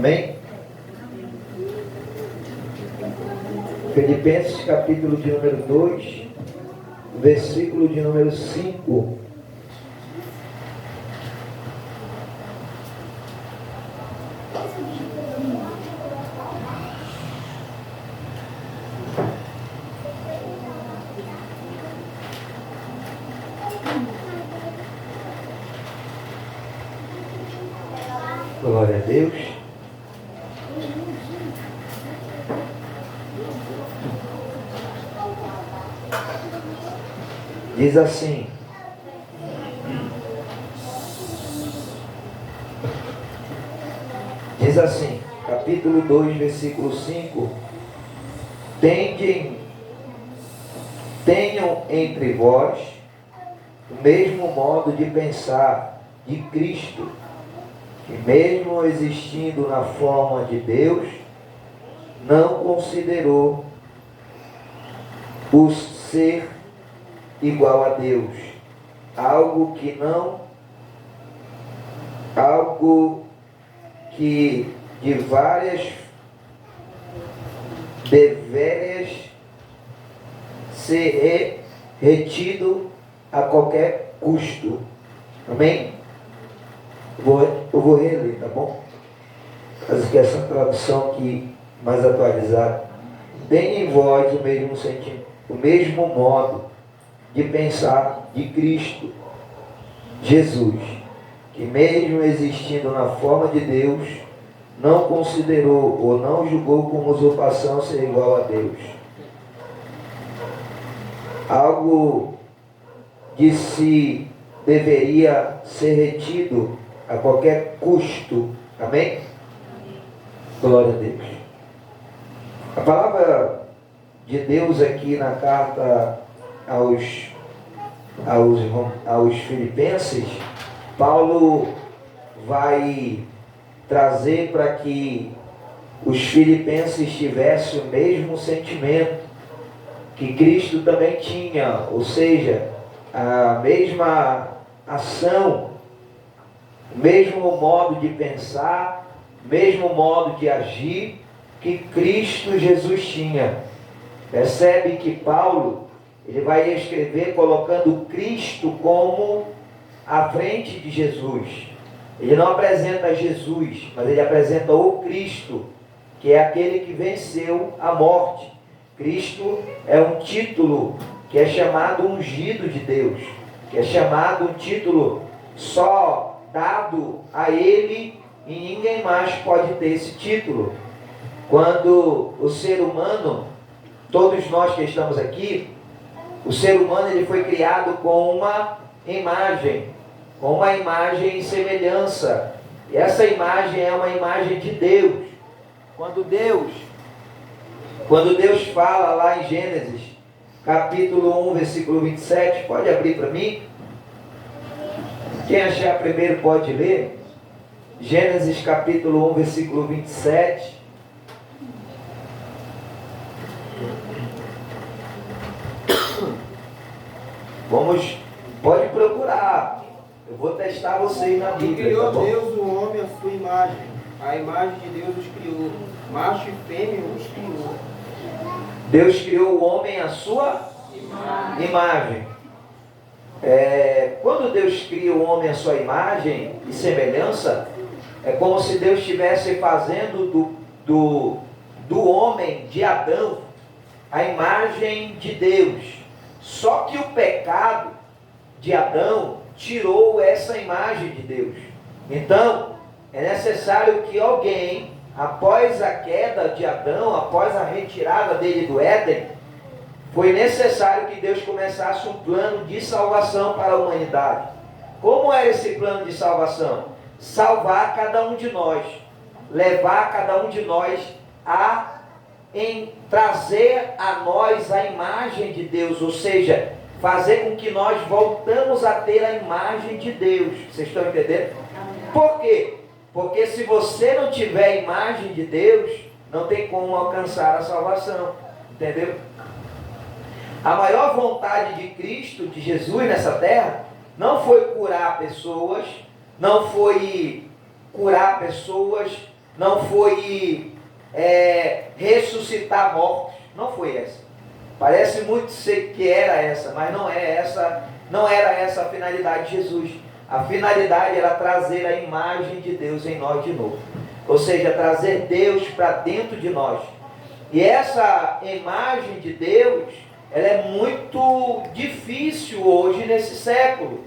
Amém? Filipenses capítulo de número 2, versículo de número 5. Glória a Deus. Diz assim: capítulo 2, versículo 5: tenham entre vós o mesmo modo de pensar de Cristo, que mesmo existindo na forma de Deus, não considerou o ser igual a Deus algo que deveras ser retido a qualquer custo. Amém? Eu vou reler, tá bom? Mas que essa tradução aqui mais atualizada. Tenha em vós o mesmo sentimento, o mesmo modo de pensar de Cristo Jesus, que mesmo existindo na forma de Deus, não considerou ou não julgou como usurpação ser igual a Deus algo de si deveria ser retido a qualquer custo. Amém? Glória a Deus. A palavra de Deus aqui na carta aos Filipenses, Paulo vai trazer para que os filipenses tivessem o mesmo sentimento que Cristo também tinha, ou seja, a mesma ação, o mesmo modo de pensar, o mesmo modo de agir que Cristo Jesus tinha. Percebe que Paulo, ele vai escrever colocando Cristo como à frente de Jesus. Ele não apresenta Jesus, mas ele apresenta o Cristo, que é aquele que venceu a morte. Cristo é um título que é chamado ungido de Deus, que é chamado um título só dado a Ele, e ninguém mais pode ter esse título. Quando o ser humano, todos nós que estamos aqui, o ser humano ele foi criado com uma imagem e semelhança. E essa imagem é uma imagem de Deus. Quando Deus fala lá em Gênesis, capítulo 1, versículo 27, pode abrir para mim? Quem achar primeiro pode ler. Gênesis capítulo 1, versículo 27. Pode procurar. Eu vou testar vocês na Bíblia. Criou tá bom? Deus o homem à sua imagem. A imagem de Deus os criou. Macho e fêmea os criou. Deus criou o homem à sua imagem. Quando Deus cria o homem à sua imagem e semelhança, é como se Deus estivesse fazendo do homem, de Adão, a imagem de Deus. Só que o pecado de Adão tirou essa imagem de Deus. Então, é necessário que alguém, após a queda de Adão, após a retirada dele do Éden, foi necessário que Deus começasse um plano de salvação para a humanidade. Como era esse plano de salvação? Salvar cada um de nós, levar cada um de nós em trazer a nós a imagem de Deus, ou seja, fazer com que nós voltamos a ter a imagem de Deus. Vocês estão entendendo? Por quê? Porque se você não tiver a imagem de Deus, não tem como alcançar a salvação. Entendeu? A maior vontade de Cristo, de Jesus nessa terra, não foi curar pessoas, não foi ressuscitar mortos, não foi essa. Parece muito ser que era essa, mas não é essa, não era essa a finalidade de Jesus. A finalidade era trazer a imagem de Deus em nós de novo. Ou seja, trazer Deus para dentro de nós. E essa imagem de Deus, ela é muito difícil hoje nesse século.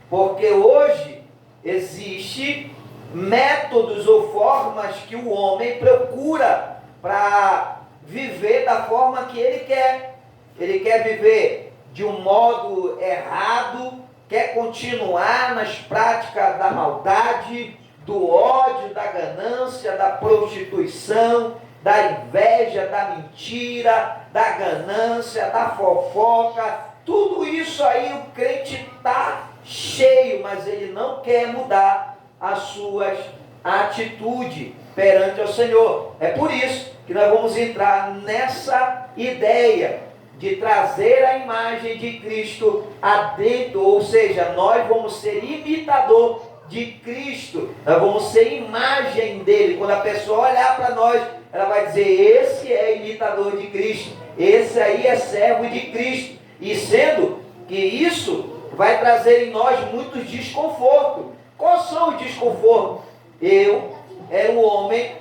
Porque hoje existe métodos ou formas que o homem procura para viver da forma que ele quer. Ele quer viver de um modo errado, quer continuar nas práticas da maldade, do ódio, da ganância, da prostituição, da inveja, da mentira, da ganância, da fofoca. Tudo isso aí o crente está cheio, mas ele não quer mudar as suas atitudes perante ao Senhor. É por isso que nós vamos entrar nessa ideia de trazer a imagem de Cristo adentro, ou seja, nós vamos ser imitador de Cristo, nós vamos ser imagem dele. Quando a pessoa olhar para nós, ela vai dizer: esse é imitador de Cristo, esse aí é servo de Cristo. E sendo que isso vai trazer em nós muitos desconfortos. Quais são os desconfortos? Eu era um homem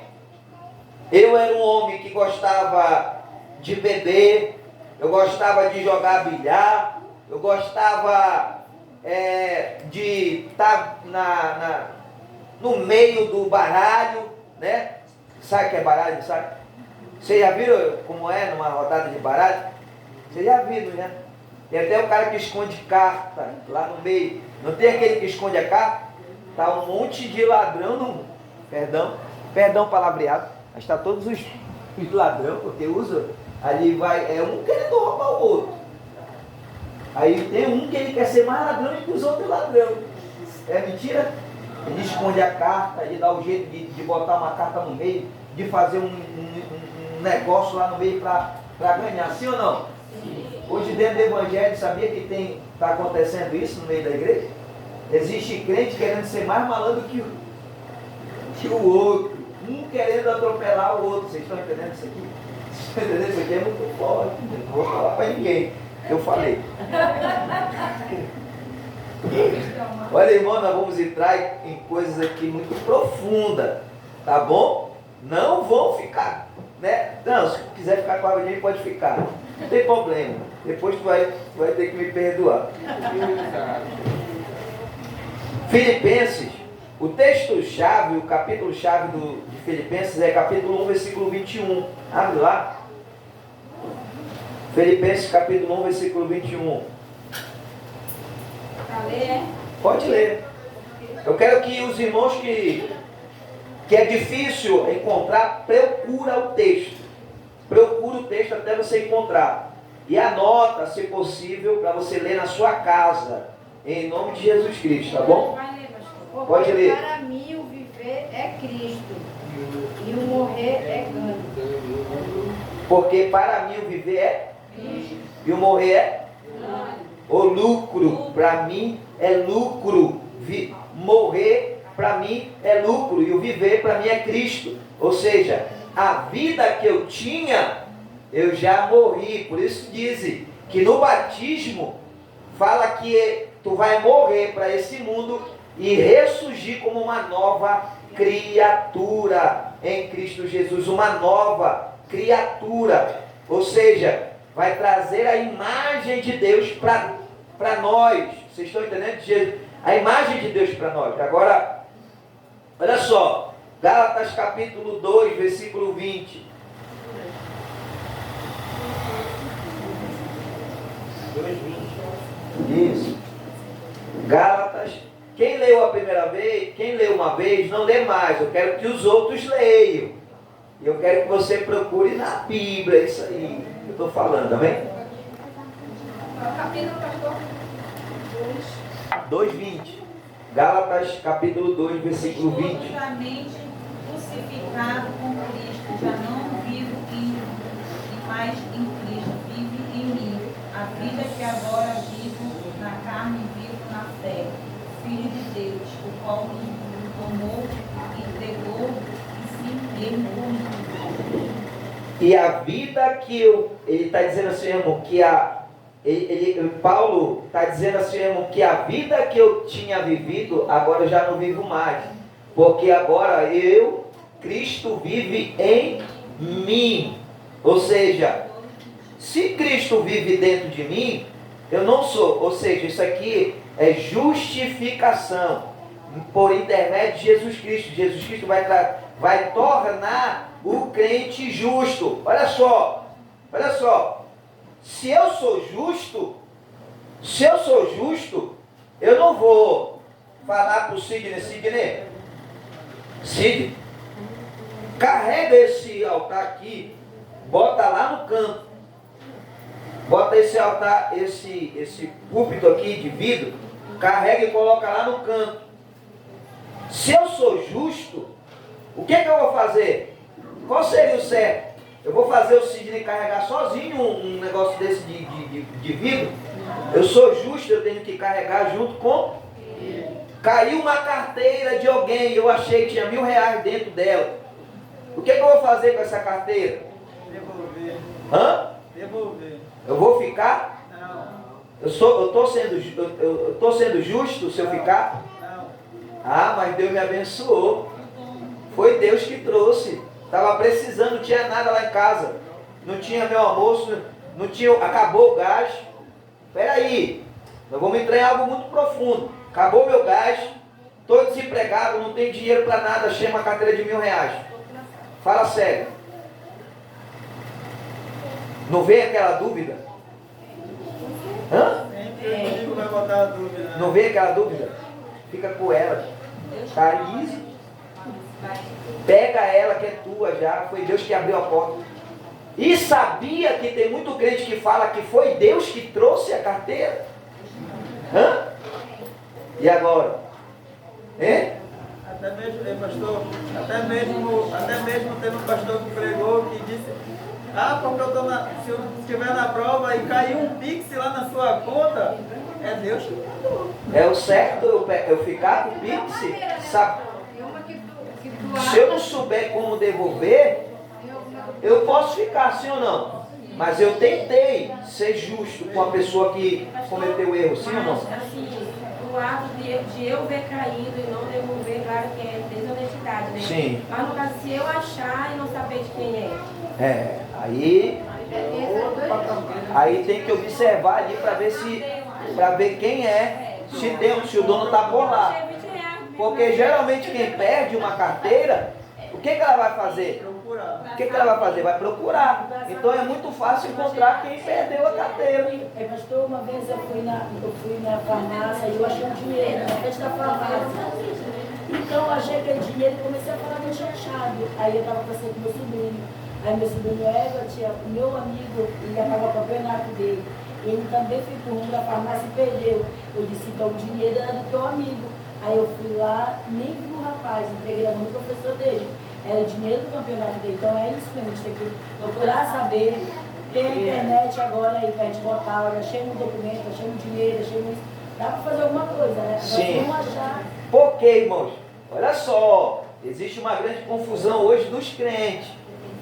que gostava de beber, eu gostava de jogar bilhar, eu gostava de estar no meio do baralho, né? Sabe o que é baralho, sabe? Vocês já viram como é numa rodada de baralho? Vocês já viram, né? Tem até o cara que esconde carta lá no meio. Não tem aquele que esconde a carta? Está um monte de ladrão no... Perdão palavreado, mas está todos os ladrão, porque usa... Ali vai, um querendo roubar o outro. Aí tem um que ele quer ser mais ladrão que os outros ladrão. É mentira? Ele esconde a carta, ele dá o jeito de botar uma carta no meio, de fazer um negócio lá no meio para ganhar. Sim ou não? Hoje dentro do evangelho, sabia que está acontecendo isso no meio da igreja? Existe crente querendo ser mais malandro que o outro. Um querendo atropelar o outro. Vocês estão entendendo isso aqui? Isso aqui é muito forte, não vou falar para ninguém. Eu falei. Olha, irmão, nós vamos entrar em coisas aqui muito profundas, tá bom? Não vão ficar, né? Não, se quiser ficar com a gente, pode ficar. Não tem problema. Depois tu vai ter que me perdoar. Filipenses, o texto-chave, o capítulo-chave de Filipenses é capítulo 1, versículo 21. Abre lá. Filipenses capítulo 1, versículo 21. Para ler? Pode ler. Eu quero que os irmãos que é difícil encontrar, procura o texto. Procura o texto até você encontrar. E anota, se possível, para você ler na sua casa. Em nome de Jesus Cristo, tá bom? Vai ler, pastor. Pode ler. Para mim o viver é Cristo e o morrer é ganho. Porque para mim o viver é Cristo. e o morrer é Ganho. o lucro. Para mim é lucro. Morrer para mim é lucro e o viver para mim é Cristo. Ou seja, a vida que eu tinha, eu já morri. Por isso dizem que no batismo fala que tu vai morrer para esse mundo e ressurgir como uma nova criatura em Cristo Jesus, uma nova criatura. Ou seja, vai trazer a imagem de Deus para nós. Vocês estão entendendo? A imagem de Deus para nós. Agora, olha só, Gálatas capítulo 2, versículo 20. 2:20. Isso. Gálatas. Quem leu a primeira vez, quem leu uma vez, não lê mais. Eu quero que os outros leiam. E eu quero que você procure na Bíblia isso aí que eu estou falando, amém? Capítulo, pastor? 2:20. Gálatas capítulo 2, versículo 20. Juntamente crucificado com Cristo, já não vivo em mim, mas em Cristo vive em mim. A vida que agora vivo na carne, vivo na fé. Filho de Deus, o qual nos tomou, entregou e se mesmo por mim. E a vida que ele está dizendo assim, irmão, que Paulo está dizendo assim, irmão, que a vida que eu tinha vivido, agora eu já não vivo mais. Porque agora Cristo vive em mim. Ou seja, se Cristo vive dentro de mim, eu não sou. Ou seja, isso aqui é justificação por intermédio de Jesus Cristo. Jesus Cristo vai tornar o crente justo. Olha só. Se eu sou justo, eu não vou falar para o Sidney, carrega esse altar aqui, bota lá no canto, bota esse altar, esse púlpito aqui de vidro, carrega e coloca lá no canto. Se eu sou justo, o que eu vou fazer? Qual seria o certo? Eu vou fazer o Sidney carregar sozinho um negócio desse de vidro? Eu sou justo, eu tenho que carregar junto com... Caiu uma carteira de alguém, eu achei que tinha R$1.000 dentro dela. O que eu vou fazer com essa carteira? Devolver. Hã? Devolver. Eu vou ficar? Não. Eu tô sendo justo se eu ficar? Não. Ah, mas Deus me abençoou. Foi Deus que trouxe. Estava precisando, não tinha nada lá em casa. Não tinha meu almoço, acabou o gás. Espera aí, nós vamos entrar em algo muito profundo. Acabou meu gás, estou desempregado, não tenho dinheiro para nada, achei uma carteira de R$1.000. Fala sério. Não vem aquela dúvida? Hã? Sempre o inimigo vai botar a dúvida. Né? Não vem aquela dúvida? Fica com ela. Thaís, pega ela que é tua já, foi Deus que abriu a porta. E sabia que tem muito crente que fala que foi Deus que trouxe a carteira? Hã? E agora? Hein? Até mesmo, pastor, até mesmo teve um pastor que pregou que disse, porque se eu estiver na prova e cair um pix lá na sua conta, é Deus que mandou. É o certo eu ficar com o pix? Sabe? Se eu não souber como devolver, eu posso ficar, sim ou não? Mas eu tentei ser justo com a pessoa que cometeu erro, sim ou não? Assim, o ato de eu ver caído e não devolver, claro que é desonestidade, né? Sim. Mas no caso, se eu achar e não saber de quem é. Aí tem que observar ali para ver quem é, se o dono está por lá. Porque geralmente quem perde uma carteira, o que ela vai fazer? O que ela vai fazer? Vai procurar. Então é muito fácil encontrar quem perdeu a carteira. Pastor, uma vez eu fui na farmácia e eu achei um dinheiro na frente da farmácia. Então eu achei aquele dinheiro e comecei a falar que eu tinha achado. Aí eu estava conversando com meu sobrinho. Aí meu sobrinho o meu amigo, ele ia pagar o campeonato dele. Ele também foi por rumo da farmácia e perdeu. Eu disse, então o dinheiro era do teu amigo. Aí eu fui lá, nem vi o rapaz, entreguei na mão do professor dele. Era o dinheiro do campeonato dele. Então é isso mesmo, a gente tem que procurar saber. Tem a internet agora aí pra gente botar, olha, achei um documento, achei um dinheiro, achei um... Dá pra fazer alguma coisa, né? Sim. Vamos achar. Por quê, irmãos? Olha só, existe uma grande confusão hoje dos crentes.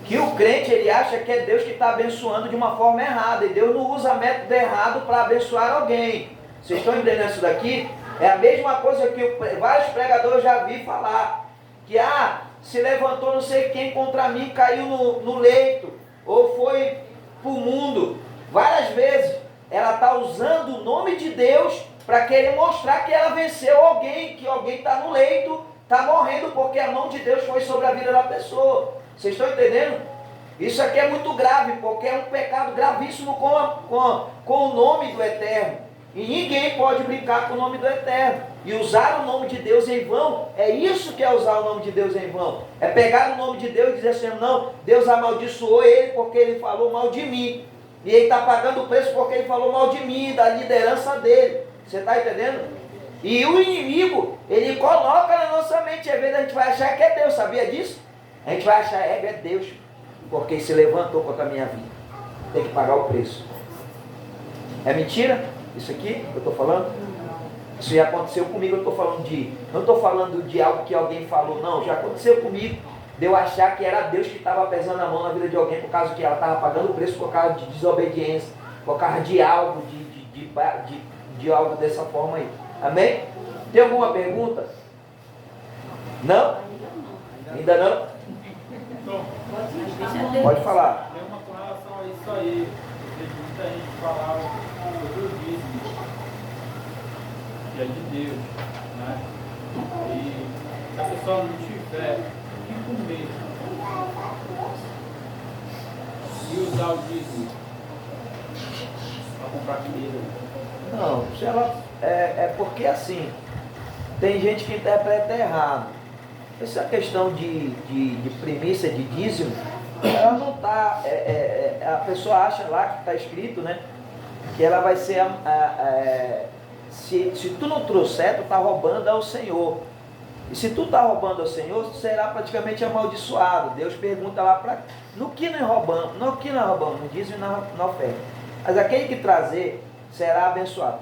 Que o crente, ele acha que é Deus que está abençoando de uma forma errada. E Deus não usa método errado para abençoar alguém. Vocês estão entendendo isso daqui? É a mesma coisa que vários pregadores eu já vi falar. Que se levantou não sei quem contra mim, caiu no leito. Ou foi para o mundo. Várias vezes ela está usando o nome de Deus para querer mostrar que ela venceu alguém. Que alguém está no leito, está morrendo porque a mão de Deus foi sobre a vida da pessoa. Vocês estão entendendo? Isso aqui é muito grave, porque é um pecado gravíssimo com o nome do Eterno. E ninguém pode brincar com o nome do Eterno. E usar o nome de Deus em vão, é isso que é usar o nome de Deus em vão. É pegar o nome de Deus e dizer assim, não, Deus amaldiçoou ele porque ele falou mal de mim. E ele está pagando o preço porque ele falou mal de mim, da liderança dele. Você está entendendo? E o inimigo, ele coloca na nossa mente, às vezes a gente vai achar que é Deus, sabia disso? A gente vai achar, é Deus, porque se levantou contra a minha vida. Tem que pagar o preço. É mentira? Isso aqui que eu estou falando? Isso já aconteceu comigo, não estou falando de algo que alguém falou, não, já aconteceu comigo. de eu achar que era Deus que estava pesando a mão na vida de alguém por causa que ela estava pagando o preço por causa de desobediência, por causa de algo, de algo dessa forma aí. Amém? Tem alguma pergunta? Não? Ainda não? Pode falar. Tem uma com relação a isso aí. Muita gente falava sobre o dízimo, que é de Deus, né? E se a pessoa não tiver o que comer e usar o dízimo para comprar comida. Não, se ela, é porque assim, tem gente que interpreta errado. Essa questão de primícia, de dízimo, ela não está. A pessoa acha lá que está escrito, né? Que ela vai ser. Se tu não trouxer, tu está roubando ao Senhor. E se tu está roubando ao Senhor, tu será praticamente amaldiçoado. Deus pergunta lá para. No que nós roubamos? No dízimo e na oferta. Mas aquele que trazer será abençoado.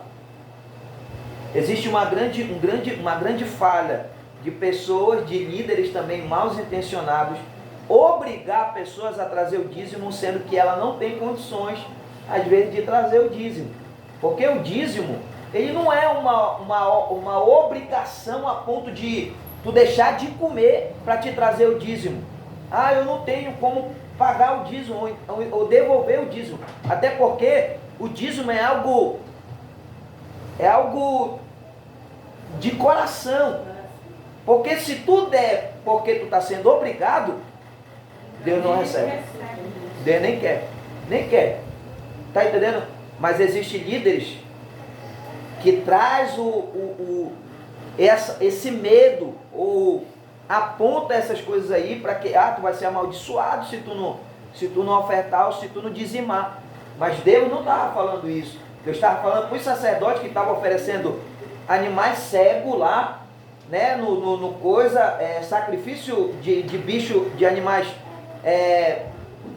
Existe uma grande falha de pessoas, de líderes também mal intencionados, obrigar pessoas a trazer o dízimo, sendo que ela não tem condições, às vezes, de trazer o dízimo. Porque o dízimo, ele não é uma obrigação a ponto de tu deixar de comer para te trazer o dízimo. Ah, eu não tenho como pagar o dízimo ou devolver o dízimo. Até porque o dízimo é algo de coração. Porque se tu der porque tu está sendo obrigado, Deus não recebe. Deus nem quer. Nem quer. Está entendendo? Mas existem líderes que traz esse medo, ou aponta essas coisas aí para que tu vai ser amaldiçoado se tu não ofertar ou se tu não dizimar. Mas Deus não estava falando isso. Deus estava falando para os sacerdotes que estavam oferecendo animais cegos lá, né, sacrifício de bicho, de animais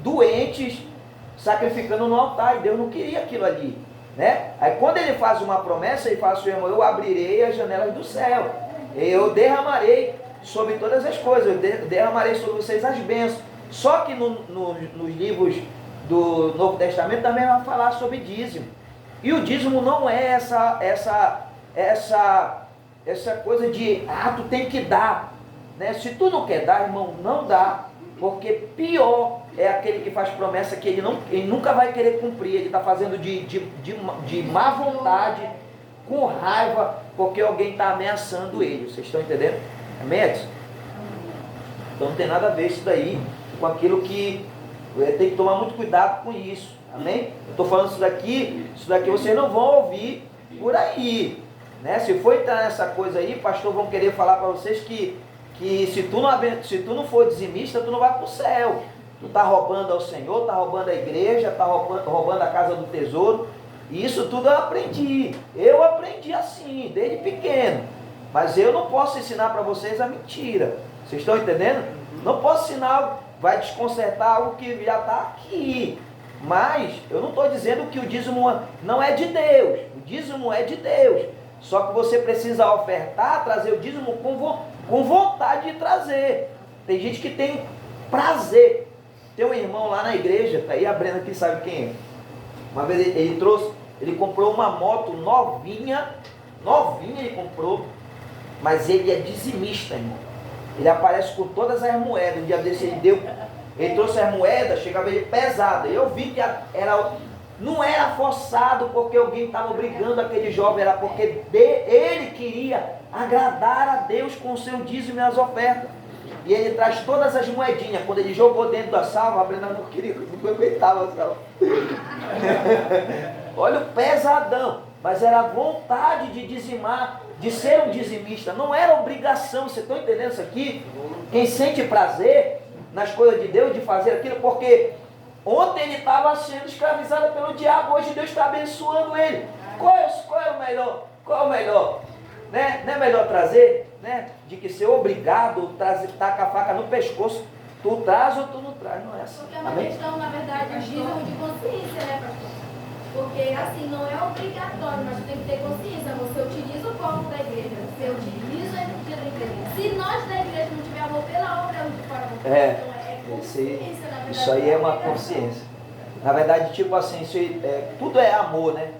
doentes, sacrificando no altar, e Deus não queria aquilo ali, né? Aí quando ele faz uma promessa, ele fala assim: eu abrirei as janelas do céu, eu derramarei sobre todas as coisas, eu derramarei sobre vocês as bênçãos. Só que nos livros do Novo Testamento também vai falar sobre dízimo, e o dízimo não é essa coisa de, tu tem que dar, né? Se tu não quer dar, irmão, não dá, porque pior é aquele que faz promessa que ele nunca vai querer cumprir, ele está fazendo de má vontade, com raiva, porque alguém está ameaçando ele. Vocês estão entendendo? Amém, Edson? Então não tem nada a ver isso daí com aquilo que tem que tomar muito cuidado com isso. Amém? Eu estou falando isso daqui vocês não vão ouvir por aí, né? Se for entrar nessa coisa aí, pastor, vão querer falar para vocês que se tu não for dizimista, tu não vai para o céu. Tu está roubando ao Senhor, está roubando a igreja, está roubando a casa do tesouro. E isso tudo eu aprendi. Eu aprendi assim, desde pequeno. Mas eu não posso ensinar para vocês a mentira. Vocês estão entendendo? Não posso ensinar, vai desconcertar algo que já está aqui. Mas eu não estou dizendo que o dízimo não é de Deus. O dízimo é de Deus. Só que você precisa ofertar, trazer o dízimo com vontade de trazer. Tem gente que tem prazer. Tem um irmão lá na igreja, tá aí a Brena aqui sabe quem é. Uma vez ele comprou uma moto novinha ele comprou, mas ele é dizimista, irmão. Ele aparece com todas as moedas. Um dia desse ele trouxe as moedas, chegava ele pesada. Eu vi que não era forçado porque alguém estava obrigando aquele jovem, era porque ele queria agradar a Deus com o seu dízimo e as ofertas. E ele traz todas as moedinhas. Quando ele jogou dentro da salva, a Brena não aguentava a salva. Olha o pesadão. Mas era vontade de dizimar, de ser um dizimista. Não era obrigação. Vocês estão entendendo isso aqui? Quem sente prazer nas coisas de Deus, de fazer aquilo, porque ontem ele estava sendo escravizado pelo diabo, hoje Deus está abençoando ele. Qual é o melhor? Qual é o melhor? Né? Não é melhor trazer, né? De que ser obrigado, tacar a faca no pescoço. Tu traz ou tu não traz, não é assim. Porque é uma questão, na verdade, de consciência, né, pastor? Porque assim, não é obrigatório, mas tem que ter consciência. Você utiliza o corpo da igreja, você utiliza a energia da igreja. Se nós da igreja não tiver amor pela obra, é onde fora não tem. É, consciência, na verdade. isso aí é uma consciência. Na verdade, tipo assim, tudo é amor, né?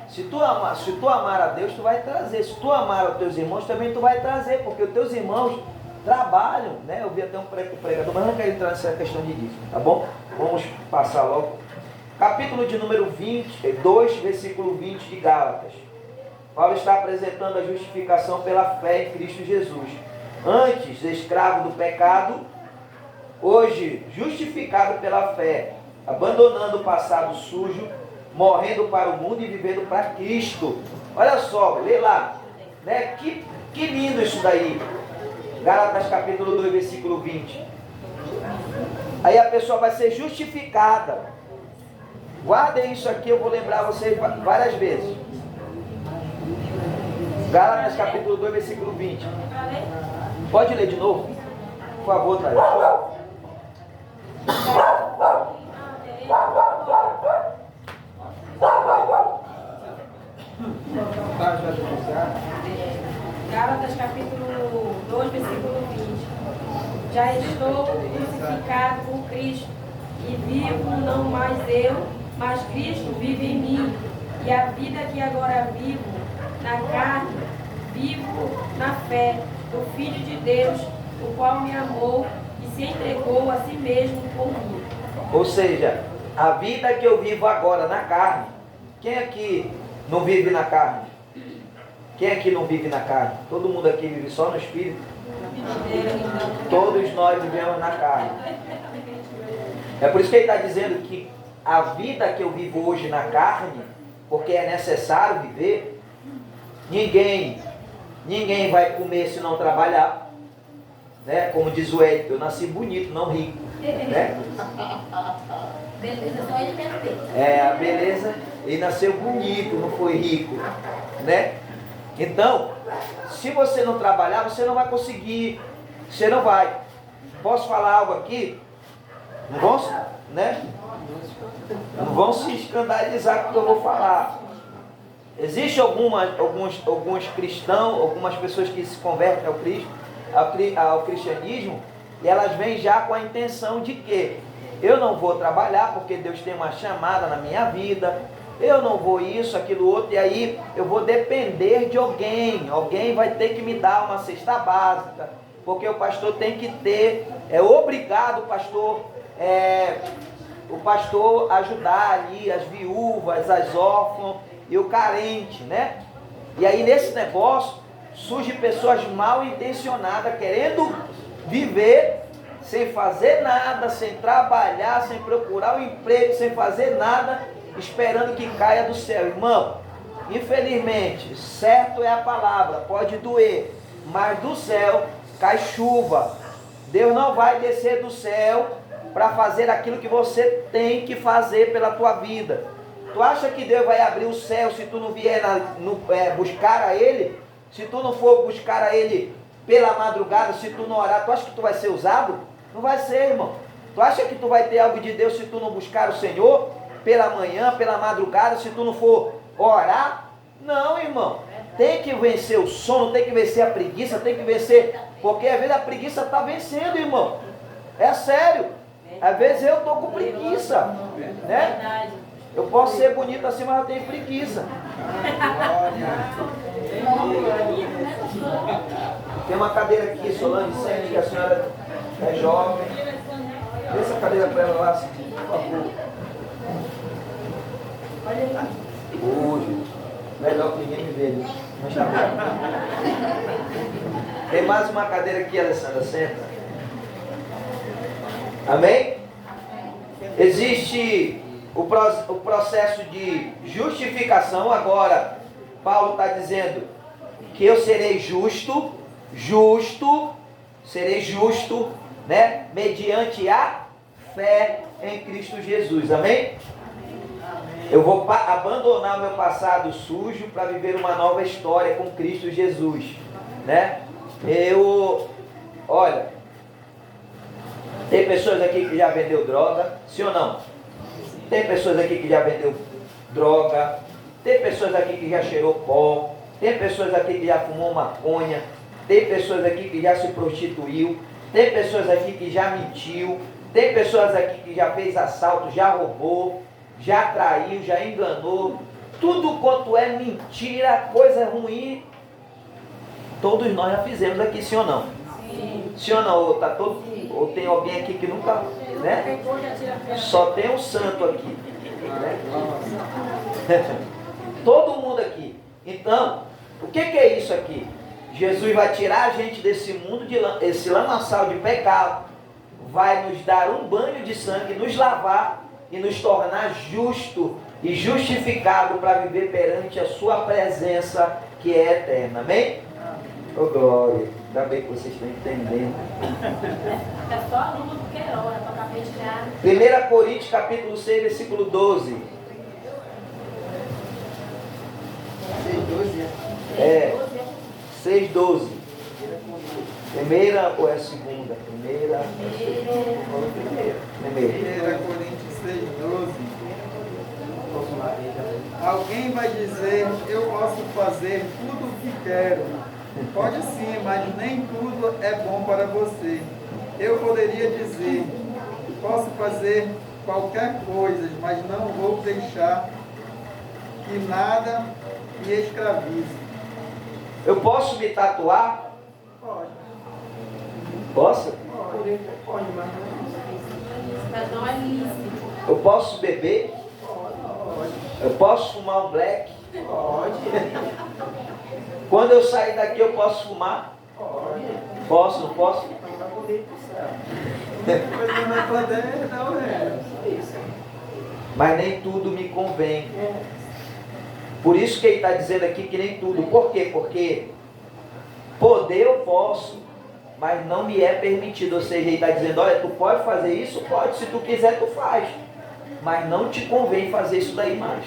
Se tu amar a Deus, tu vai trazer. Se tu amar os teus irmãos, também tu vai trazer, porque os teus irmãos trabalham, né? Eu vi até um pregador, mas não quero entrar nessa questão de dízimo, tá bom? Vamos passar logo. Capítulo de número 2, versículo 20 de Gálatas. Paulo está apresentando a justificação pela fé em Cristo Jesus. Antes, escravo do pecado, hoje, justificado pela fé, abandonando o passado sujo, morrendo para o mundo e vivendo para Cristo. Olha só, lê lá, né? Que lindo isso daí. Gálatas capítulo 2, versículo 20. Aí a pessoa vai ser justificada. Guardem isso aqui, eu vou lembrar vocês várias vezes. Gálatas capítulo 2, versículo 20. Pode ler de novo? Por favor, Thaís. Gálatas capítulo 2, versículo 20. Já estou crucificado com Cristo, e vivo não mais eu, mas Cristo vive em mim. E a vida que agora vivo na carne, vivo na fé do Filho de Deus, o qual me amou e se entregou a si mesmo por mim. Ou seja, a vida que eu vivo agora na carne. Quem aqui não vive na carne? Quem aqui não vive na carne? Todo mundo aqui vive só no Espírito? Todos nós vivemos na carne. É por isso que ele está dizendo que a vida que eu vivo hoje na carne, porque é necessário viver, ninguém vai comer se não trabalhar, né? Como diz o Hélio, eu nasci bonito, não rico, né? Beleza, só ele quer ter. A beleza, ele nasceu bonito, não foi rico, né? Então, se você não trabalhar, você não vai conseguir, você não vai. Posso falar algo aqui? Não vão, né? Não vão se escandalizar com o que eu vou falar. Existem alguns cristãos, algumas pessoas que se convertem ao cristianismo, e elas vêm já com a intenção de que eu não vou trabalhar porque Deus tem uma chamada na minha vida, eu não vou isso, aquilo outro, e aí eu vou depender de alguém. Alguém vai ter que me dar uma cesta básica, porque o pastor tem que ter, é obrigado o pastor ajudar ali as viúvas, as órfãs e o carente, né? E aí nesse negócio surgem pessoas mal intencionadas querendo viver sem fazer nada, sem trabalhar, sem procurar um emprego, sem fazer nada, esperando que caia do céu. Irmão, infelizmente, certo é a palavra, pode doer, mas do céu cai chuva. Deus não vai descer do céu para fazer aquilo que você tem que fazer pela tua vida. Tu acha que Deus vai abrir o céu se tu não vier buscar a Ele? Se tu não for buscar a Ele pela madrugada, se tu não orar, tu acha que tu vai ser usado? Não vai ser, irmão. Tu acha que tu vai ter algo de Deus se tu não buscar o Senhor pela manhã, pela madrugada, se tu não for orar? Não, irmão. Tem que vencer o sono, tem que vencer a preguiça, tem que vencer, porque às vezes a preguiça está vencendo, irmão. É sério. Às vezes eu estou com preguiça, né? Eu posso ser bonito assim, mas eu tenho preguiça. Tem uma cadeira aqui, Solange, sente que a senhora é jovem. Dê essa cadeira para ela lá, por favor. Olha aí. Hoje, melhor que ninguém me vê, né? Mas tá bom. Tem mais uma cadeira aqui, Alessandra, senta. Amém? Existe o processo de justificação. Agora, Paulo está dizendo que eu serei justo, serei justo, né? Mediante a fé em Cristo Jesus. Amém? Eu vou abandonar o meu passado sujo para viver uma nova história com Cristo Jesus, né? Olha, tem pessoas aqui que já vendeu droga, sim ou não? Tem pessoas aqui que já vendeu droga, tem pessoas aqui que já cheirou pó, tem pessoas aqui que já fumou maconha, tem pessoas aqui que já se prostituiu, tem pessoas aqui que já mentiu, tem pessoas aqui que já fez assalto, já roubou, já traiu, já enganou. Tudo quanto é mentira, coisa ruim, todos nós já fizemos aqui, sim ou não? Sim. Sim ou não? Ou tem alguém aqui que nunca, né? Só tem um santo aqui, né? Todo mundo aqui. Então, o que é isso aqui? Jesus vai tirar a gente desse mundo, esse lamaçal de pecado, vai nos dar um banho de sangue, nos lavar e nos tornar justo e justificado para viver perante a sua presença que é eterna. Amém? Ô glória, ainda bem que vocês estão entendendo. É só aluno do Queiroz, é para capetear. 1 Coríntios capítulo 6, versículo 12. 6:12. Primeira ou é a segunda? Primeira. Primeira. 1 Coríntios 6:12. Alguém vai dizer, eu posso fazer tudo o que quero. Pode sim, mas nem tudo é bom para você. Eu poderia dizer, posso fazer qualquer coisa, mas não vou deixar que nada me escravize. Eu posso me tatuar? Pode. Posso? Pode, Mas não é lícito. Eu posso beber? Pode. Eu posso fumar um black? Pode. Quando eu sair daqui eu posso fumar? Pode. Posso, não posso? Depois não vai poder, não é. Mas nem tudo me convém. Por isso que ele está dizendo aqui que nem tudo. Por quê? Porque poder eu posso, mas não me é permitido. Ou seja, ele está dizendo, olha, tu pode fazer isso? Pode, se tu quiser tu faz. Mas não te convém fazer isso daí mais.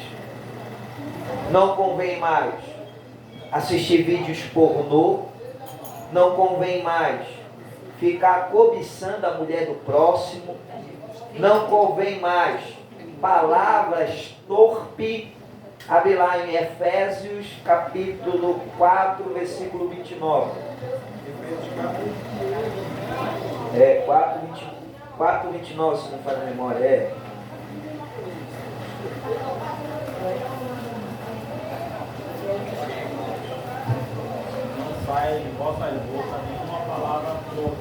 Não convém mais assistir vídeos pornô. Não convém mais ficar cobiçando a mulher do próximo. Não convém mais palavras torpes. Abre lá em Efésios capítulo 4, versículo 29. 4, 29, se não falha a memória. Não sai de vossa boca nenhuma palavra torpe,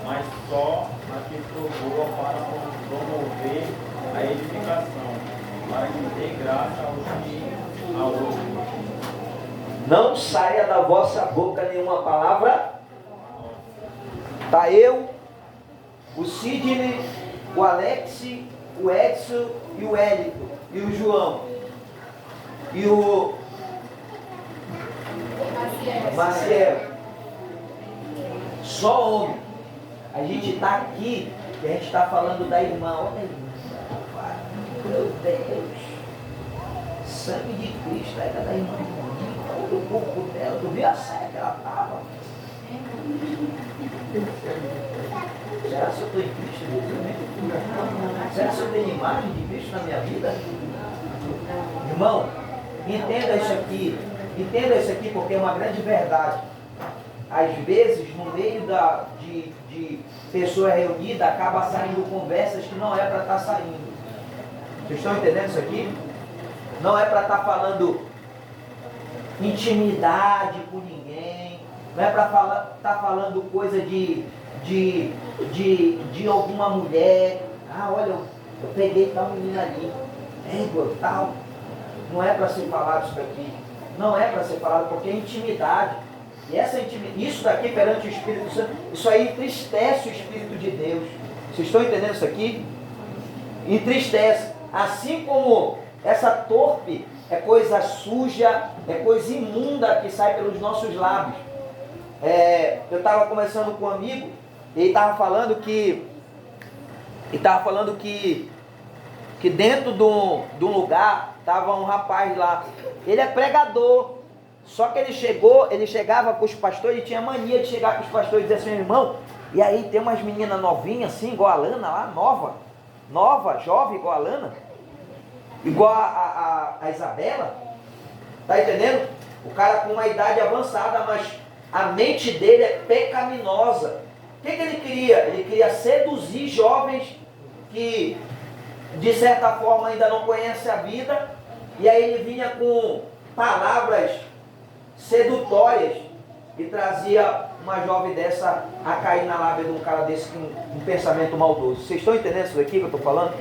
mas só a que for boa para promover a edificação, para que dê graça aos que a ouvem. Não saia da vossa boca nenhuma palavra. Tá eu, o Sidney, o Alex, o Edson e o Hélito e o João e o Maciel. Só homem. A gente está aqui e a gente está falando da irmã. Olha a irmã. Meu Deus. Sangue de Cristo é da irmã. Olha o corpo dela. Tu viu a saia que ela estava? Será que eu estou em Cristo mesmo? Será que eu tenho imagem de Cristo na minha vida? Irmão, entenda isso aqui. Entenda isso aqui porque é uma grande verdade. Às vezes, no meio de pessoas reunidas, acaba saindo conversas que não é para estar saindo. Vocês estão entendendo isso aqui? Não é para estar falando intimidade com ninguém. Não é para estar falando coisa de alguma mulher. Ah, olha, eu peguei tal menina ali. Tal. Não é para ser falado isso daqui. Não é para ser falado porque é intimidade. E essa intimidade, isso daqui perante o Espírito Santo, isso aí entristece o Espírito de Deus. Vocês estão entendendo isso aqui? Entristece. Assim como essa torpe é coisa suja, é coisa imunda que sai pelos nossos lábios. Eu estava conversando com um amigo, ele estava falando que dentro de um lugar estava um rapaz lá. Ele é pregador. Só que ele chegava com os pastores, ele tinha mania de chegar com os pastores e dizer assim, irmão, e aí tem umas meninas novinhas assim, igual a Lana lá, nova, jovem, igual a Lana, igual a Isabela, tá entendendo? O cara com uma idade avançada, mas a mente dele é pecaminosa. O que ele queria? Ele queria seduzir jovens que, de certa forma, ainda não conhecem a vida. E aí ele vinha com palavras sedutórias e trazia uma jovem dessa a cair na lábia de um cara desse com um pensamento maldoso. Vocês estão entendendo isso aqui que eu estou falando?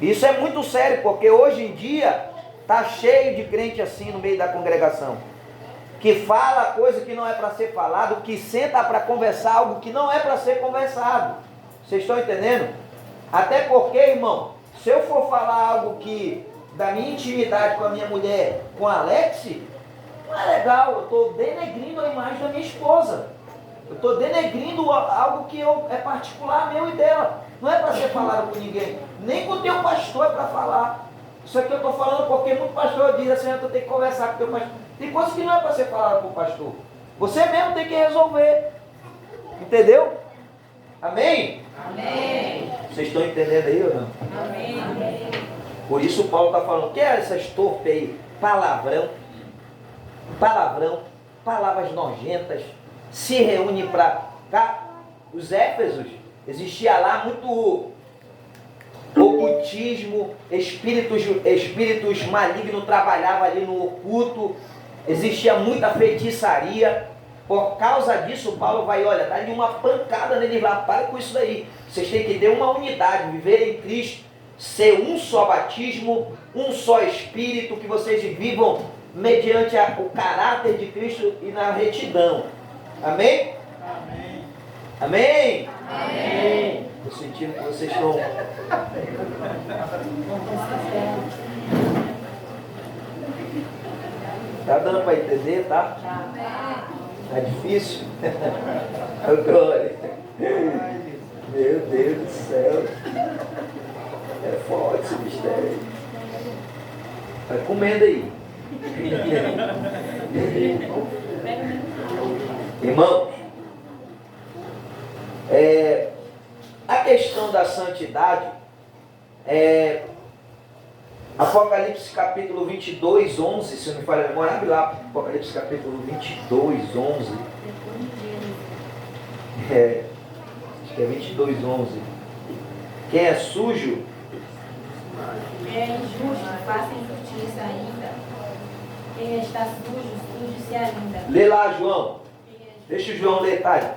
Isso é muito sério, porque hoje em dia está cheio de crente assim no meio da congregação, que fala coisa que não é para ser falado, que senta para conversar algo que não é para ser conversado. Vocês estão entendendo? Até porque, irmão, se eu for falar algo que da minha intimidade com a minha mulher, com a Alex, não é legal. Eu estou denegrindo a imagem da minha esposa. Eu estou denegrindo algo que é particular meu e dela. Não é para ser falado com ninguém. Nem com o teu pastor é para falar. Isso aqui eu estou falando porque muito pastor diz assim, eu tenho que conversar com o teu pastor. Tem coisas que não é para ser falado com o pastor. Você mesmo tem que resolver. Entendeu? Amém? Amém. Vocês estão entendendo aí ou não? Amém. Por isso o Paulo está falando, o que é essas torpes aí? Palavrão, palavras nojentas, se reúne para cá. Os Éfesos, existia lá muito ocultismo, espíritos malignos trabalhavam ali no oculto, existia muita feitiçaria. Por causa disso, Paulo vai, olha, dá-lhe uma pancada neles lá, para com isso daí. Vocês têm que ter uma unidade, viver em Cristo, ser um só batismo, um só Espírito, que vocês vivam mediante o caráter de Cristo e na retidão. Amém? Amém. Amém? Amém. Estou sentindo que vocês estão... Tá dando para entender, tá? Tá difícil? Glória. Meu Deus do céu. É forte esse mistério. Vai comendo aí. Irmãos, a questão da santidade Apocalipse capítulo 22, 11, se eu não me falha a memória, abre lá, Apocalipse capítulo 22, 11. Acho que é 22, 11. Quem é sujo? Quem é injusto, faça injustiça ainda. Quem está sujo, suje-se ainda. Lê lá, João. Deixa o João ler, tá?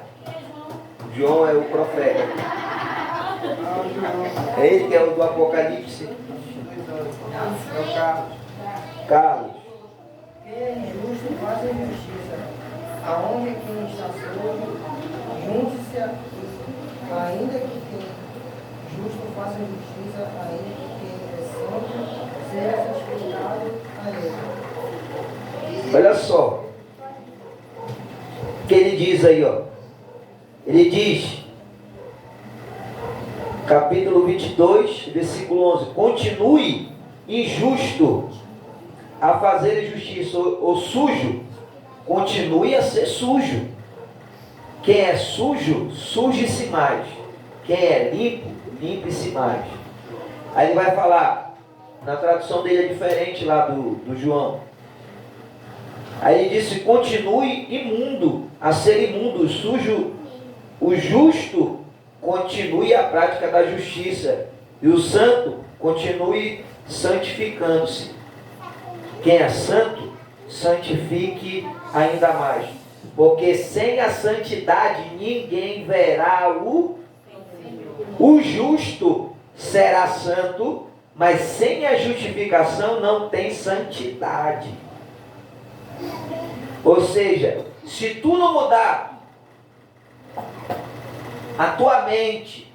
João é o profeta. É ele que é o do Apocalipse. Carlos. Quem é injusto, faça injustiça. Aonde quem está sujo, junte-se, ainda que quem justo faça injustiça, ainda que quem é santo, seja santificado a ele. Olha só. O que ele diz aí, ó. Ele diz, capítulo 22, versículo 11: continue injusto a fazer justiça, ou sujo, continue a ser sujo. Quem é sujo, suje-se mais. Quem é limpo, limpe-se mais. Aí ele vai falar, na tradução dele é diferente lá do João. Aí ele disse, continue imundo a ser imundo, sujo. O justo continue a prática da justiça, e o santo continue santificando-se. Quem é santo, santifique ainda mais, porque sem a santidade ninguém verá o justo será santo, mas sem a justificação não tem santidade. Ou seja, se tu não mudar a tua mente,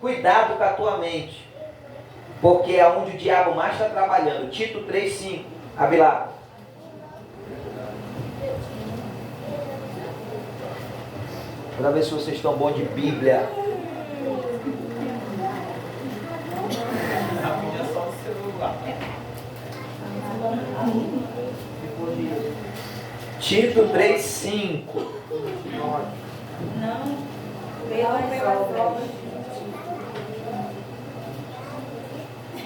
cuidado com a tua mente, porque é onde o diabo mais está trabalhando. Tito 3,5, abre lá. Para ver se vocês estão bons de Bíblia. É só o celular. Tito 3,5. Não pelas obras.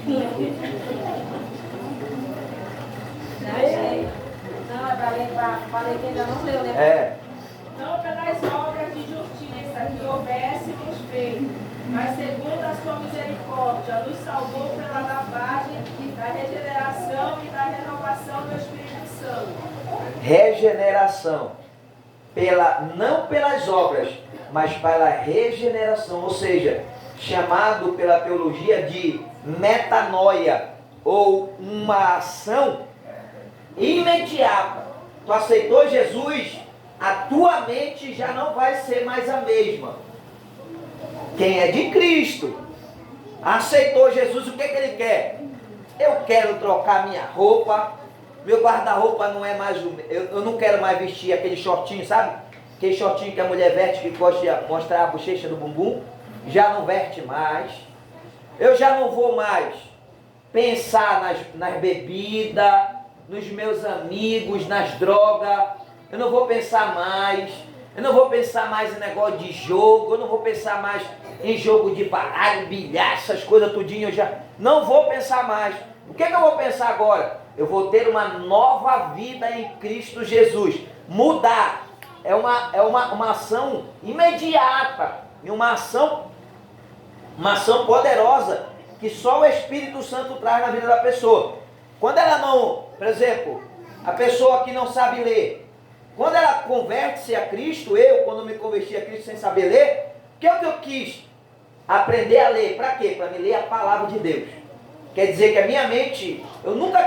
Não, é para ler quem ainda não leu, né? É. Não, pegar tivéssemos feito, mas segundo a sua misericórdia, nos salvou pela lavagem da regeneração e da renovação do Espírito Santo. Regeneração. Não pelas obras, mas pela regeneração, ou seja, chamado pela teologia de metanoia, ou uma ação imediata. Tu aceitou Jesus, a tua mente já não vai ser mais a mesma. Quem é de Cristo, aceitou Jesus, o que ele quer? Eu quero trocar minha roupa, meu guarda-roupa não é mais o... Eu não quero mais vestir aquele shortinho, sabe? Aquele shortinho que a mulher veste, que gosta de mostrar a bochecha do bumbum. Já não veste mais. Eu já não vou mais pensar nas bebidas, nos meus amigos, nas drogas. Eu não vou pensar mais. Eu não vou pensar mais em negócio de jogo. Eu não vou pensar mais em jogo de baralho, bilhar, essas coisas tudinho. Eu já não vou pensar mais. O que eu vou pensar agora? Eu vou ter uma nova vida em Cristo Jesus. Mudar é uma ação imediata e uma ação poderosa que só o Espírito Santo traz na vida da pessoa. Quando ela não, por exemplo, a pessoa que não sabe ler, quando ela converte-se a Cristo, quando me converti a Cristo sem saber ler, o que é o que eu quis? Aprender a ler. Para quê? Para me ler a palavra de Deus. Quer dizer que a minha mente, eu nunca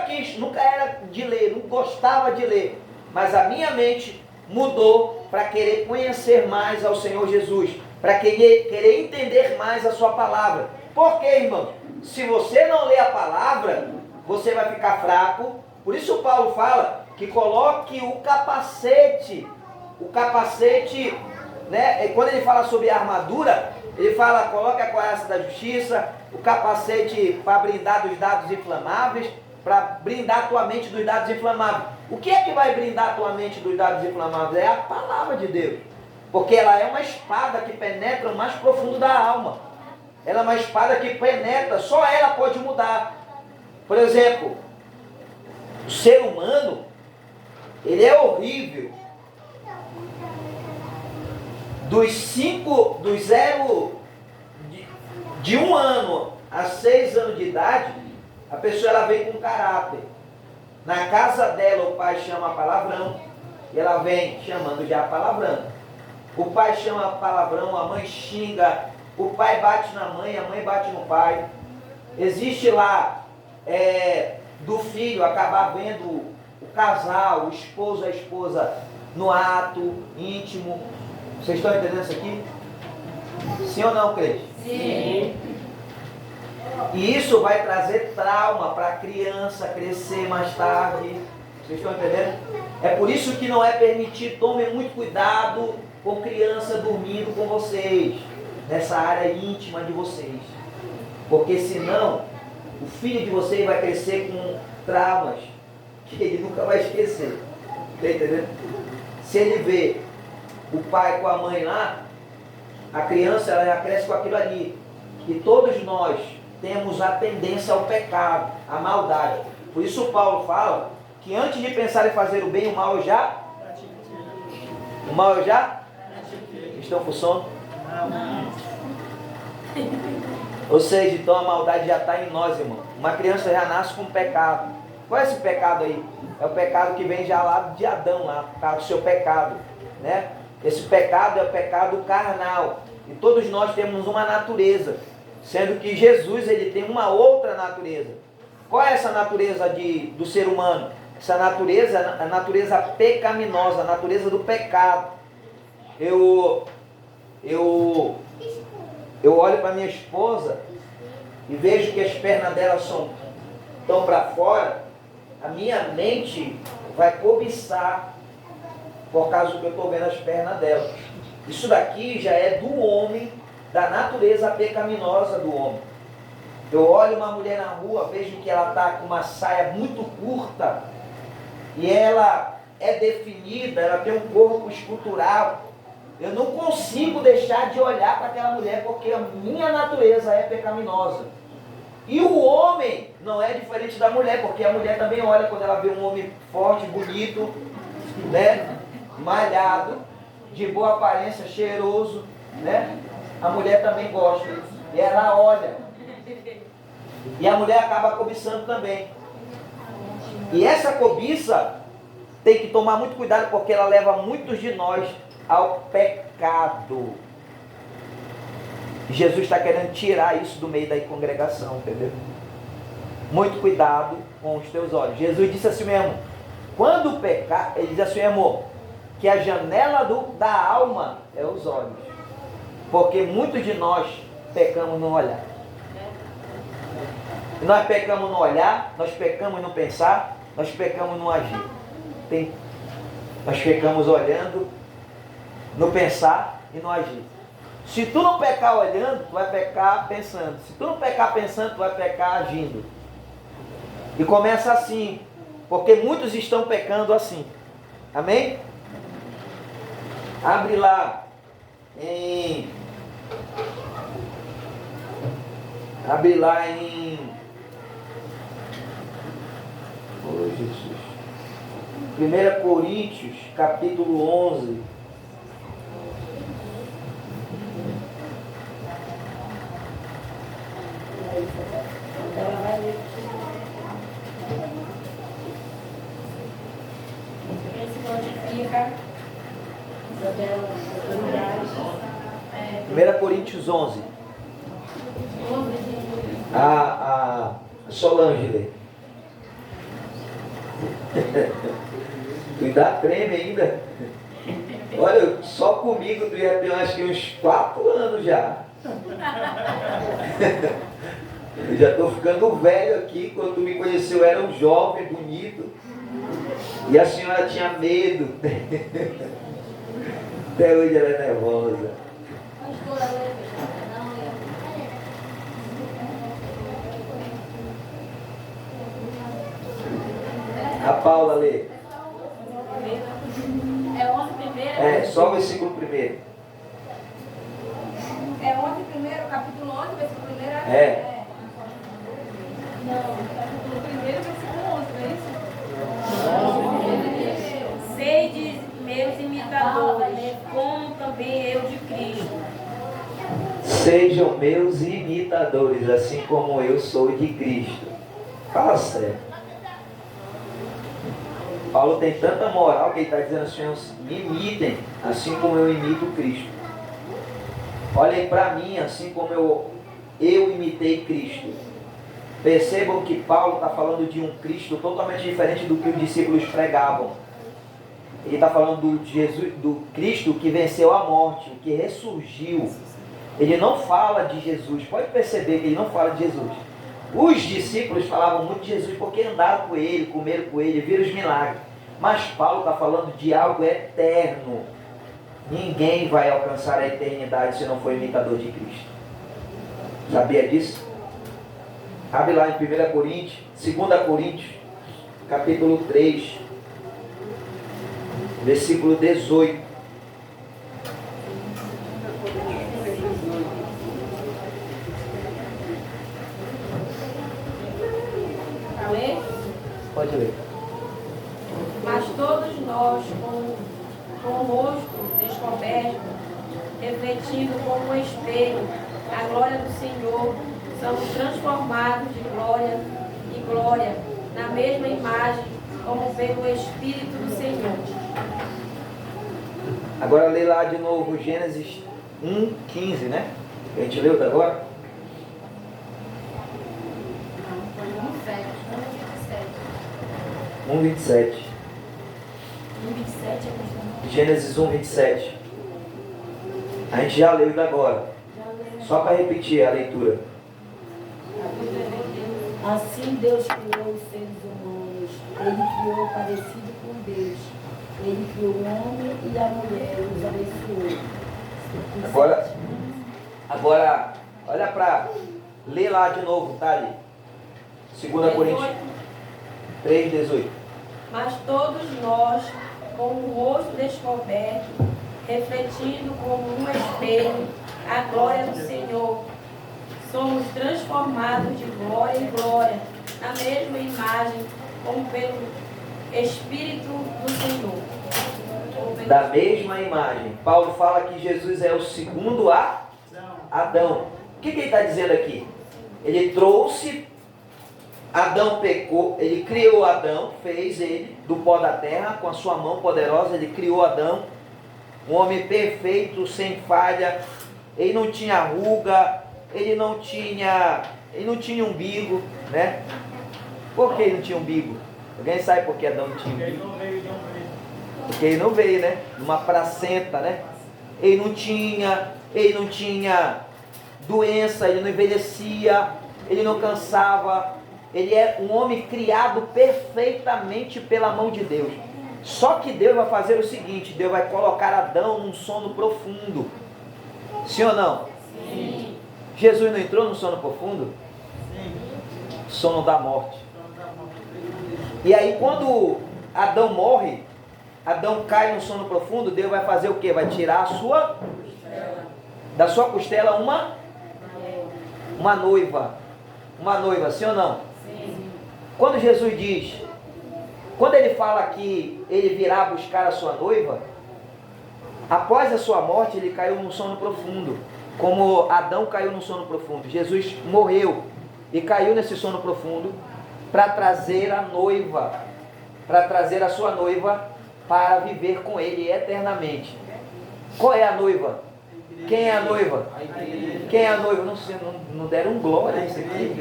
era de ler, não gostava de ler, mas a minha mente mudou para querer conhecer mais ao Senhor Jesus, para querer entender mais a sua palavra. Por quê, irmão? Se você não lê a palavra, você vai ficar fraco. Por isso o Paulo fala que coloque o capacete, né? Quando ele fala sobre a armadura, ele fala, coloque a couraça da justiça, o capacete para brindar dos dados inflamáveis, para brindar a tua mente dos dados inflamáveis. O que é que vai brindar a tua mente dos dados inflamáveis? É a palavra de Deus. Porque ela é uma espada que penetra o mais profundo da alma. Ela é uma espada que penetra, só ela pode mudar. Por exemplo, o ser humano, ele é horrível. De 1 ano a 6 anos de idade, a pessoa ela vem com caráter. Na casa dela o pai chama palavrão, e ela vem chamando já palavrão. O pai chama palavrão, a mãe xinga, o pai bate na mãe, a mãe bate no pai. Existe lá do filho acabar vendo o casal, o esposo, a esposa no ato íntimo. Vocês estão entendendo isso aqui? Sim ou não, crente? Sim. E isso vai trazer trauma para a criança crescer mais tarde. Vocês estão entendendo? É por isso que não é permitido, tomem muito cuidado com criança dormindo com vocês, nessa área íntima de vocês. Porque senão, o filho de vocês vai crescer com traumas que ele nunca vai esquecer. Está entendendo? Se ele vê o pai com a mãe lá, a criança ela já cresce com aquilo ali. E todos nós temos a tendência ao pecado, à maldade. Por isso Paulo fala que antes de pensar em fazer o bem, o mal eu já? Estão com sono? Ou seja, então a maldade já está em nós, irmão. Uma criança já nasce com pecado. Qual é esse pecado aí? É o pecado que vem já lá de Adão, lá, o seu pecado, né? Esse pecado é o pecado carnal. E todos nós temos uma natureza, sendo que Jesus ele tem uma outra natureza. Qual é essa natureza do ser humano? Essa natureza é a natureza pecaminosa, a natureza do pecado. Eu olho para minha esposa e vejo que as pernas dela estão para fora, a minha mente vai cobiçar por causa do que eu estou vendo as pernas dela. Isso daqui já é do homem, da natureza pecaminosa do homem. Eu olho uma mulher na rua, vejo que ela está com uma saia muito curta e ela é definida, ela tem um corpo escultural. Eu não consigo deixar de olhar para aquela mulher porque a minha natureza é pecaminosa. E o homem não é diferente da mulher, porque a mulher também olha quando ela vê um homem forte, bonito, né? Malhado, de boa aparência, cheiroso, né? a mulher também gosta. E ela olha. E a mulher acaba cobiçando também. E essa cobiça tem que tomar muito cuidado, porque ela leva muitos de nós ao pecado. Jesus está querendo tirar isso do meio da congregação, entendeu? Muito cuidado com os teus olhos. Jesus disse assim mesmo, quando pecar, ele diz assim mesmo, que a janela da alma é os olhos. Porque muitos de nós pecamos no olhar. Nós pecamos no olhar, nós pecamos no pensar, nós pecamos no agir. Nós pecamos olhando, no pensar e no agir. Se tu não pecar olhando, tu vai pecar pensando. Se tu não pecar pensando, tu vai pecar agindo. E começa assim, porque muitos estão pecando assim. Amém? Abre lá em... Oh, Jesus. 1 Coríntios, capítulo 11. Ela vai ler. Quem se modifica, Isabela, autoridades. 1 Coríntios 11. A Solange lê. Tu ainda treme ainda. Olha, só comigo tu já tem acho que uns 4 anos já. Eu já estou ficando velho aqui. Quando tu me conheceu eu era um jovem, bonito. E a senhora tinha medo. Até hoje ela é nervosa. A Paula lê. é 11 primeiro? É, só o versículo 1. É 11 primeiro, capítulo 11, versículo 1. É. Não, capítulo 1, versículo 11, não é isso? Sede meus imitadores, como também eu de Cristo. Sejam meus imitadores, assim como eu sou de Cristo. Fala sério. Paulo tem tanta moral que ele está dizendo assim, me imitem, assim como eu imito Cristo. Olhem para mim, assim como eu imitei Cristo. Percebam que Paulo está falando de um Cristo totalmente diferente do que os discípulos pregavam. Ele está falando do Cristo que venceu a morte, o que ressurgiu. Ele não fala de Jesus, pode perceber que ele não fala de Jesus. Os discípulos falavam muito de Jesus porque andaram com ele, comeram com ele, viram os milagres. Mas Paulo está falando de algo eterno. Ninguém vai alcançar a eternidade se não for imitador de Cristo. Sabia disso? Abre lá em 1 Coríntios, 2 Coríntios, capítulo 3, versículo 18. Pode ler. Mas todos nós, com o rosto descoberto, refletindo como um espelho a glória do Senhor, somos transformados de glória em glória, na mesma imagem, como pelo Espírito do Senhor. Agora lê lá de novo Gênesis 1:15, né? A gente leu até agora? Um 27. 1:27. Gênesis 1:27. A gente já leu da agora. Só para repetir a leitura. Assim Deus criou os seres humanos. Ele criou parecido com Deus. Ele criou o homem e a mulher, os abençoou. Agora, olha para ler lá de novo, tá ali. 2 Coríntios 3:18. Mas todos nós, com o rosto descoberto, refletindo como um espelho a glória do Senhor, somos transformados de glória em glória, na mesma imagem, como pelo Espírito do Senhor. Da mesma imagem. Paulo fala que Jesus é o segundo Adão. O que ele está dizendo aqui? Ele trouxe, Adão pecou, ele criou Adão, fez ele do pó da terra, com a sua mão poderosa, ele criou Adão, um homem perfeito, sem falha, ele não tinha ruga, ele não tinha umbigo, né? Por que ele não tinha umbigo? Alguém sabe por que Adão não tinha umbigo? Ele não veio de um Cristo. Porque ele não veio, né? Numa placenta, né? Ele não tinha doença, ele não envelhecia, ele não cansava. Ele é um homem criado perfeitamente pela mão de Deus. Só que Deus vai fazer o seguinte, Deus vai colocar Adão num sono profundo. Sim ou não? Sim. Jesus não entrou no sono profundo? Sim. Sono da morte. E aí quando Adão morre, Adão cai no sono profundo, Deus vai fazer o quê? Vai tirar da sua costela uma noiva. Uma noiva, sim ou não? Sim. Quando Jesus diz, quando ele fala que ele virá buscar a sua noiva, após a sua morte ele caiu num sono profundo, como Adão caiu num sono profundo. Jesus morreu e caiu nesse sono profundo para trazer a noiva, para trazer a sua noiva para viver com ele eternamente. Qual é a noiva? Quem é a noiva? Quem é a noiva? Não deram glória a isso aqui.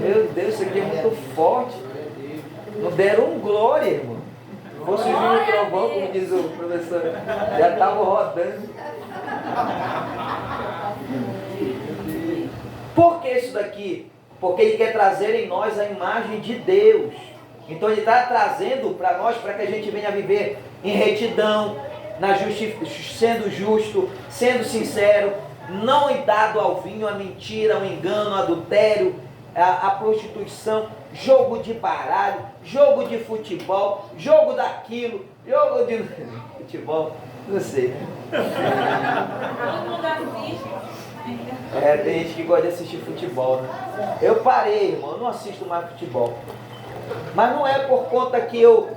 Meu Deus, isso aqui é muito forte. Não deram glória, irmão. Se fosse vir o trovão, como diz o professor, já estava rodando. Por que isso daqui? Porque ele quer trazer em nós a imagem de Deus. Então ele está trazendo para nós, para que a gente venha viver em retidão, sendo justo, sendo sincero, não dado ao vinho, a mentira, ao engano, ao adultério, a prostituição, jogo de baralho, jogo de futebol, jogo daquilo, jogo de futebol, não sei. Todo mundo assiste. Tem gente que gosta de assistir futebol, né? Eu parei, irmão, eu não assisto mais futebol. Mas não é por conta que eu